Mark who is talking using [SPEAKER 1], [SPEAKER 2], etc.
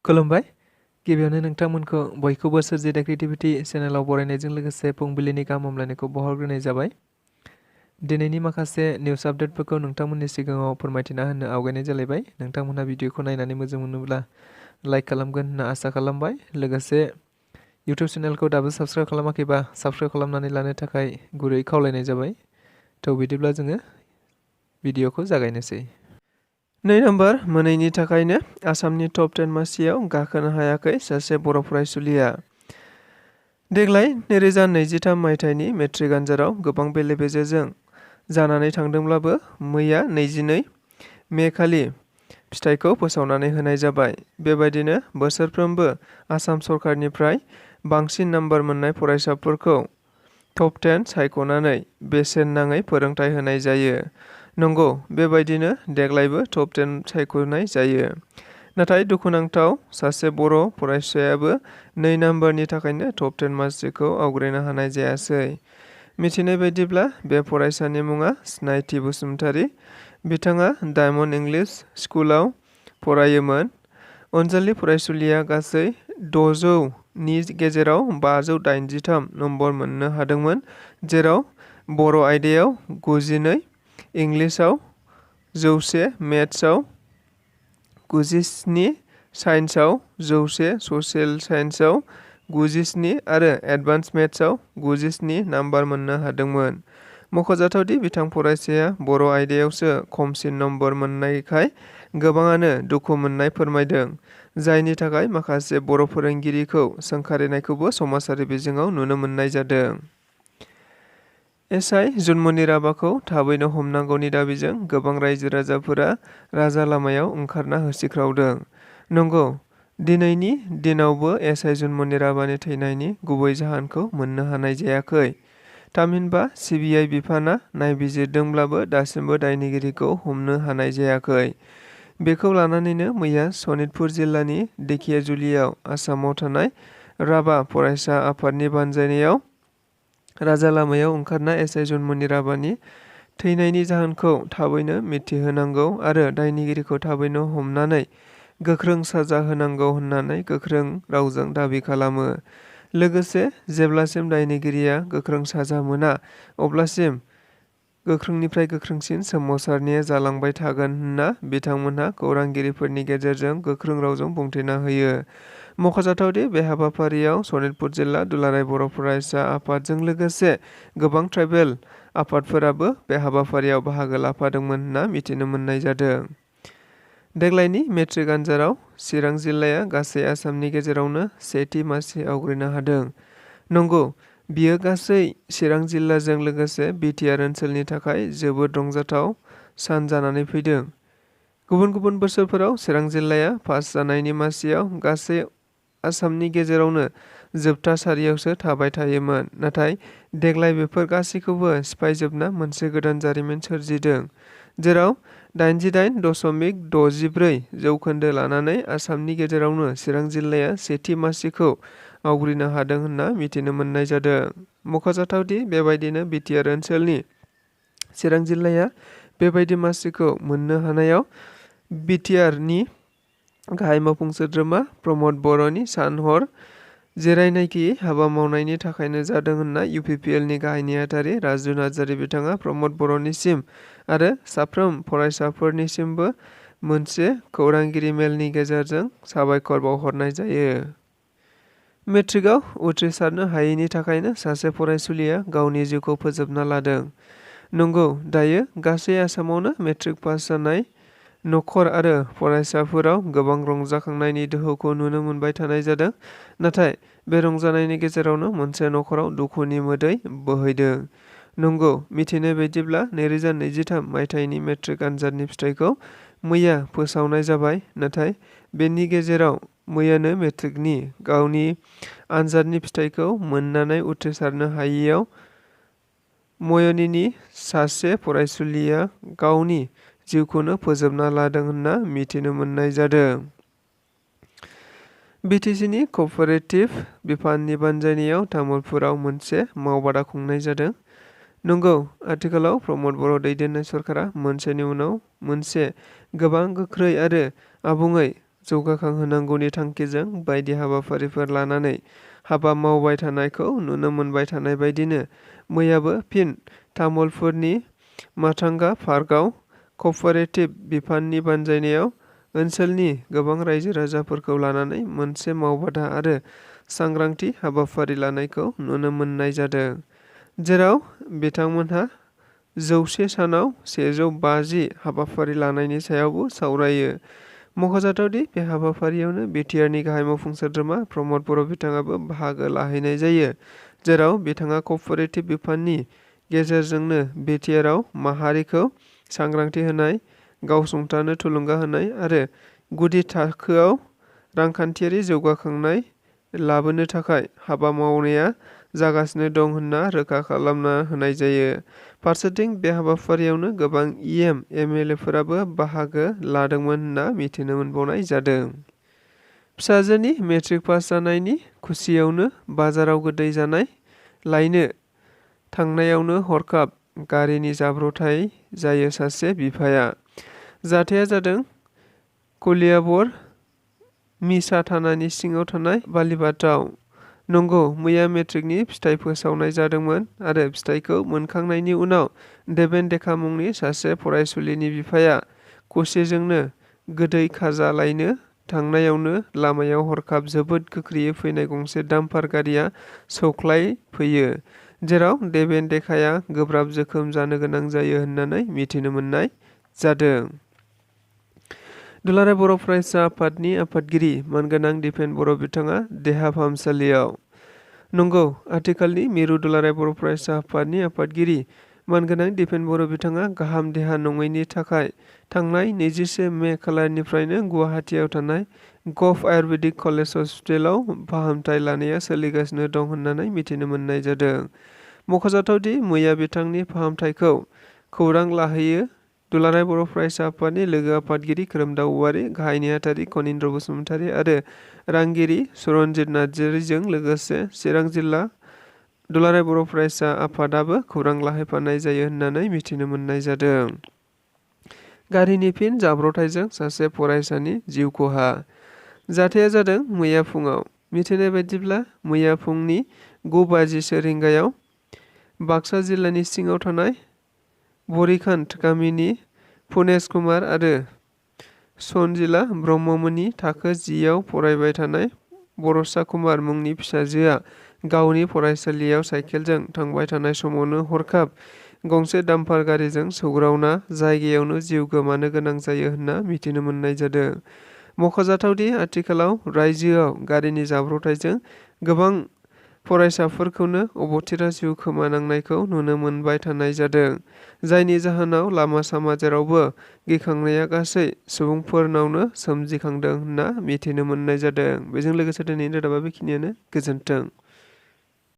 [SPEAKER 1] खुलुमबाय। गिबियावनो नोंथांमोनखौ बयखौबो सोरजिदा क्रिएटिभिटी चेनेलाव बरायनायजों लोगोसे फुंबिलिनि गाहाम हामलायनायखौ बावहरग्रोनाय जाबाय। दिनैनि माखासे निउस आपडेटफोरखौ नोंथांमोननि सिगाङाव फोरमायथिना होनो आवगायनाय जालायबाय। नोंथांमोनहा भिडिअखौ नायनानै मोजां मोनोब्ला लाइक खालामगोन होनना आसा खालामबाय। लोगोसे इउटिउब चेनेलखौ दाबो साबस्क्राइब खालामाखैबा साबस्क्राइब खालामनानै लानो थाखाय गुरै खावलायनाय जाबाय। थ' बिदिब्ला जोङो भिडिअखौ जागायनोसै। 2 नम्बर मोनैनि थाखायनो आसामनि टप 10 मासियाव गाखोनो हायाखै सासे बर' फरायसुलिया। देग्लाय 2023 मायथाइनि मेट्रिक आनजादाव गोबां बेले-बेजेजों जानानै थांदोंब्लाबो मैया 22 मे खालि फिथाइखौ फोसावनानै होनाय जाबाय। बेबायदिनो बोसोरफ्रोमबो आसाम सरकारनिफ्राय बांसिन नाम्बार मोननाय फरायसाफोरखौ टप 10 सायख'नानै बेसेन नाङै फोरोंथाय होनाय जायो। नंगौ, बेबायदिनो देग्लायबो टप 10 सायख'नाय जायो। नाथाय दुखुनांथाव, सासे बर' फरायसायाबो 2 नाम्बारनि थाखायनो टप 10 मासिखौ आवग्रिनो हानाय जायासै। मिथिनाय बायदिब्ला बे फरायसानि मुङा सिनायथि बसुमतारी। बिथाङा डायमन्ड इंलिश स्कुलाव फरायोमोन। अनजालि फरायसुलिया गासै 600 नि गेजेराव 583 नम्बर मोननो हादोंमोन, जेराव बर' आयदायाव 92, इंलिसाव 100, मेथ्सआव 97, साइन्सआव 100, ससियेल साइन्सआव 97 आरो एडभान्स मेथ्सआव 97 नाम्बार मोननो हादोंमोन। मख'जाथावदि बिथां फरायसाया बर' आयदायावसो खमसिन नम्बर मोननायखाय गोबाङानो दुखु मोननाय फोरमायदों, जायनि थाखाय माखासे बर' फोरोंगिरिखौ सोंखारिनायखौबो समाजारि बिजोङाव नुनो मोननाय जादों। एसआइ जुनमनि राभाखौ थाबैनो हमनांगौनि दाबिजों गोबां रायजो-राजाफोरा राजा लामायाव ओंखारना होसिख्रावदों। नंगौ, दिनैनि दिनावबो एसआइ जुनमनि राभानि थैनायनि गुबै जाहोनखौ मोननो हानाय जायाखै। थामहिनबा सिबिआइ बिफाना नायबिजिरदोंब्लाबो दासिमबो दायनिगिरिखौ हमनो हानाय जायाखै। बेखौ लानानैनो मैया सनितपुर जिल्लानि धेकियाजुलियाव आसामाव थानाय राभा फरायसा आफादनि बानजायनायाव राजा लामायाव ओंखारना एसआइ जुनमनि राभानि थैनायनि जाहोनखौ थाबैनो मिथिहोनांगौ आरो दायनिगिरिखौ थाबैनो हमनानै गोख्रों साजा होनांगौ होननानै गोख्रों रावजों दाबि खालामो। लोगोसे जेब्लासिम दायनिगिरिया गोख्रों साजा मोना अब्लासिम गोख्रोंनिफ्राय गोख्रोंसिन सोमावसारनाया जालांबाय थागोन होनना बिथांमोनहा खौरांगिरिफोरनि गेजेरजों गोख्रों रावजों बुंथिना होयो। मख'जाथावदि बे हाबाफारियाव सनितपुर जिल्ला दुलाराय बर' फरायसा आफादजों लोगोसे गोबां ट्राइबेल आफादफोराबो बे हाबाफारियाव बाहागो लाफादोंमोन होनना मिथिनो मोननाय जादों। देग्लायनि मेट्रिक आनजादाव चिरां जिल्लाया गासै आसामनि गेजेरावनो सेथि मासि आवग्रिनो हादों। नंगौ, बियो गासै चिरां जिल्लाजों लोगोसे बिटिआर ओनसोलनि थाखाय जोबोद रंजाथाव सान जानानै फैदों। गुबुन गुबुन बोसोरफोराव चिरां जिल्लाया पास जानायनि मासियाव गासै आसामनि गेजेरावनो जोबथा सारियावसो थाबाय थायोमोन। नाथाय देग्लाय बेफोर गासैखौबो सिफायजोबना मोनसे गोदान जारिमिन सोरजिदों, जेराव 88.64 जौखोन्दो लानानै आसामनि गेजेरावनो चिरां जिल्लाया सेथि मासिखौ आवग्रिनो हादों होनना मिथिनो मोननाय जादों। मख'जाथावदि बेबायदिनो बिटिआर ओनसोलनि चिरां जिल्लाया बेबायदि मासिखौ मोननो हानायाव बिटिआरनि गाहाय मावफुं सोद्रोमा प्रमद बर'नि सान-हर जिरायनाय गैयै हाबा मावनायनि थाखायनो जादों होनना इउपिपिएलनि गाहाय नेहाथारि राजु नार्जारि बिथाङा प्रमद बर'निसिम आरो साफ्रोम फरायसाफोरनिसिमबो मोनसे खौरांगिरि मेलनि गेजेरजों साबायखर बावहरनाय जायो। मेट्रिकआव उथ्रिसारनो हायैनि थाखायनो सासे फरायसुलिया गावनि जिउखौ फोजोबना लादों। नंगौ, दायो गासै आसामावनो मेट्रिक पास जानाय नखर आरो फरायसाफोराव गोबां रंजाखांनायनि दोहौखौ नुनो मोनबाय थानाय जादों। नाथाय बे रंजानायनि गेजेरावनो मोनसे नखराव दुखुनि मोदै बोहैदों। नंगौ, मिथिनाय बायदिब्ला 2023 मायथाइनि मेट्रिक आनजादनि फिथाइखौ मैया फोसावनाय जाबाय। नाथाय बेनि गेजेराव मैयानो मेट्रिकनि गावनि आनजादनि फिथाइखौ मोननानै उथ्रिसारनो हायैयाव मय'नीनि सासे फरायसुलिया गावनि जिउखौनो फोजोबना लादों होनना मिथिनो मोननाय जादों। बिटिसिनि क'अपारेटिभ बिफाननि बानजायनायाव तामुलपुराव मोनसे मावबादा खुंनाय जादों। नंगौ, आथिखालाव प्रमद बर' दैदेननाय सरकारा मोनसेनि उनाव मोनसे गोबां गोख्रै आरो आबुङै जौगाखांहोनांगौनि थांखिजों बायदि हाबाफारिफोर लानानै हाबा मावबाय थानायखौ नुनो मोनबाय थानाय बायदिनो मैयाबो फिन तामुलपुरनि माटांगा पार्कआव क'पारेटिभ बिफाननि बानजायनायाव ओनसोलनि गोबां रायजो राजाफोरखौ लानानै मोनसे मावबादा आरो सांग्रांथि हाबाफारि लानायखौ नुनो मोननाय जादों, जेराव बिथांमोनहा 100 सानाव 150 हाबाफारि लानायनि सायावबो सावरायो। मख'जाथावदि बे हाबाफारियावनो बिटिआरनि गाहाय मावफुं सोद्रोमा प्रमद बर' बिथाङाबो बाहागो लाहैनाय जायो, जेराव बिथाङा क'पारेटिभ बिफाननि गेजेरजोंनो बिटिआरआव माहारिखौ सांग्रांथि होनाय, गावसुंथानो थुलुंगा होनाय आरो गुदि थाखोआव रांखान्थियारि जौगाखांनाय लाबोनो थाखाय हाबा मावनाया जागासिनो दं होनना रोखा खालामना होनाय जायो। फारसेथिं बे हाबाफारियावनो गोबां एमएलएफोराबो बाहागो लादोंमोन होनना मिथिनो मोनबावनाय जादों। फिसाजोनि मेट्रिक पास जानायनि खुसियावनो बाजाराव गोदै जानाय लायनो थांनायावनो हरखाब गारिनि जाब्रबथाय जायो सासे बिफाया। जाथाया जादों कलियाबर मिसा थानानि सिङाव थानाय बालिबाथाव। नंगौ, मैया मेट्रिकनि फिथाइ फोसावनाय जादोंमोन आरो फिथाइखौ मोनखांनायनि उनाव देबेन देखा मुंनि सासे फरायसुलिनि बिफाया खुसिजोंनो गोदै खाजा लायनो थांनायावनो लामायाव हरखाब जोबोद गोख्रैयै फैनाय गंसे डाम्पार गारिया सौख्लायफैयो, जेराव देबेन देखाया गोब्राब जोखोम जानो गोनां जायो होननानै मिथिनो मोननाय जादों। दुलाराय बर' फरायसा आफादनि आफादगिरि मानगोनां दिपेन बर' बिथाङा देहा फाहामसालियाव। नंगौ, आथिखालनि मिरु दुलाराय बर' फरायसा आफादनि आफादगिरि मानगोनां दिपेन बर' बिथाङा गाहाम देहा नङैनि थाखाय थांनाय 21 मे खालारनिफ्रायनो गुवाहाटीआव थानाय गभ आयुर्वेदिक कलेज हस्पिटालाव फाहामथाय लानाया सोलिगासिनो दं होननानै मिथिनो मोननाय जादों। मख'जाथावदि मैया बिथांनि फाहामथायखौ खौरां लाहैयो दुलाराय बर' फरायसा आफादनि लोगो आफादगिरि खोरोमदाव औवारी, गाहाय नेहाथारि कनिन्द्र बसुमतारी आरो रांगिरि सुरन्जित नार्जारिजों लोगोसे चिरां जिल्ला दुलाराय बर' फरायसा आफादाबो खौरां लाहैफानाय जायो होननानै मिथिनो मोननाय जादों। गारिनि फिन जाब्रबथायजों सासे फरायसानि जिउ खहा। जाथाया जादों मैया फुङाव। मिथिनाय बायदिब्ला मैया फुंनि 9:50 रिंगायाव बाक्सा जिल्लानि सिङाव थानाय बरिखान्थ गामिनि फुनेश कुमार आरो सनजिला ब्रह्ममोननि थाखो 10 आव फरायबाय थानाय बरसा कुमार मुंनि फिसाजोआ गावनि फरायसालियाव साइकेलजों थांबाय थानाय समावनो हरखाब गंसे डाम्पार गारिजों सौग्रावना जायगायावनो जिउ गोमानो गोनां जायो होनना मिथिनो मोननाय जादों। मख'जाथावदि आथिखालाव रायजोआव गारिनि जाब्रबथायजों गोबां फरायसाफोरखौनो अबथिरा जिउ खोमानांनायखौ नुनो मोनबाय थानाय जादों, जायनि जाहोनाव लामा सामा जेरावबो गिखांनाया गासै सुबुंफोरनावनो सोमजिखांदों होनना मिथिनो मोननाय जादों। बेजों लोगोसे दिनैनि रादाबा बेखिनियानो। गोजोन्थों।